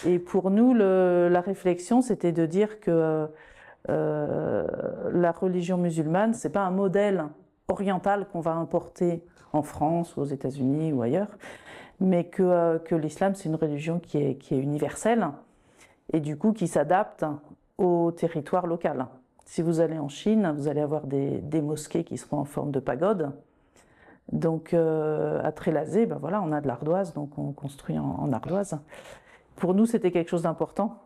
Et pour nous, la réflexion, c'était de dire que la religion musulmane, c'est pas un modèle oriental qu'on va importer en France, aux États-Unis ou ailleurs, mais que l'islam, c'est une religion qui est universelle et du coup qui s'adapte au territoire local. Si vous allez en Chine, vous allez avoir des mosquées qui seront en forme de pagode. Donc à Trélazé, ben voilà, on a de l'ardoise, donc on construit en ardoise. Pour nous, c'était quelque chose d'important,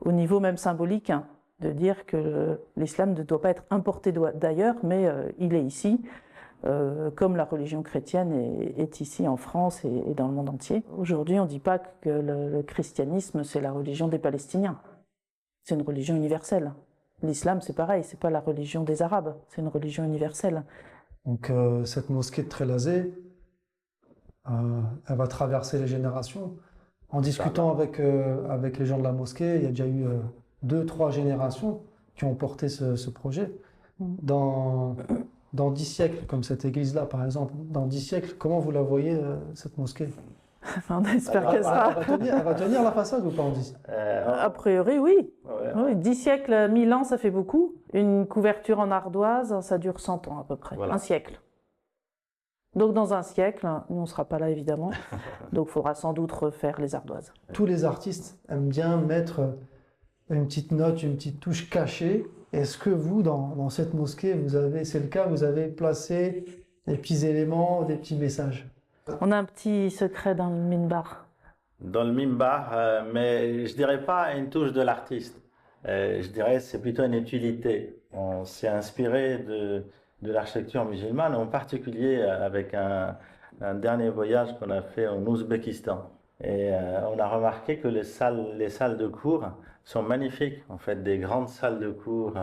au niveau même symbolique, hein, de dire que l'islam ne doit pas être importé d'ailleurs, mais il est ici, comme la religion chrétienne est ici en France et dans le monde entier. Aujourd'hui, on ne dit pas que le christianisme, c'est la religion des Palestiniens. C'est une religion universelle. L'islam, c'est pareil, c'est pas la religion des Arabes, c'est une religion universelle. Donc cette mosquée de Trélazé, elle va traverser les générations. En discutant avec les gens de la mosquée, il y a déjà eu 2, 3 générations qui ont porté ce projet. Dans 10 siècles, comme cette église-là par exemple, dans 10 siècles, comment vous la voyez, cette mosquée? Enfin, on espère qu'elle sera. Elle va tenir la façade ou pas en 10? A priori, oui. Ouais. Oui. 10 siècles, 1000 ans, ça fait beaucoup. Une couverture en ardoise, ça dure 100 ans à peu près. Voilà. Un siècle. Donc dans un siècle, nous on ne sera pas là évidemment, donc il faudra sans doute refaire les ardoises. Tous les artistes aiment bien mettre une petite note, une petite touche cachée. Est-ce que vous, dans cette mosquée, c'est le cas, vous avez placé des petits éléments, des petits messages? On a un petit secret dans le minbar. Dans le mimbar, mais je dirais pas une touche de l'artiste. Je dirais c'est plutôt une utilité. On s'est inspiré de l'architecture musulmane, en particulier avec un dernier voyage qu'on a fait en Ouzbékistan. Et on a remarqué que les salles de cours sont magnifiques, en fait, des grandes salles de cours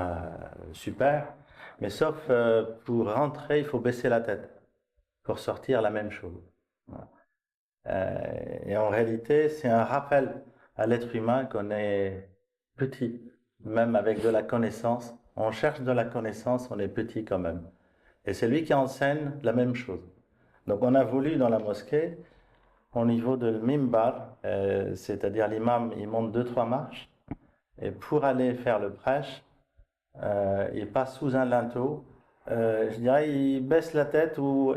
super. Mais sauf pour rentrer, il faut baisser la tête. Pour sortir, la même chose. Voilà. Et en réalité, c'est un rappel à l'être humain qu'on est petit, même avec de la connaissance. On cherche de la connaissance, on est petit quand même. Et c'est lui qui enseigne la même chose. Donc on a voulu dans la mosquée, au niveau de mimbar, c'est-à-dire l'imam, il monte 2, 3 marches, et pour aller faire le prêche, il passe sous un linteau. Je dirais, il baisse la tête ou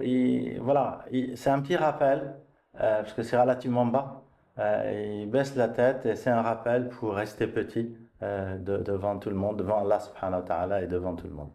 voilà, c'est un petit rappel. Parce que c'est relativement bas, il baisse la tête et c'est un rappel pour rester petit devant tout le monde, devant Allah subhanahu wa ta'ala et devant tout le monde.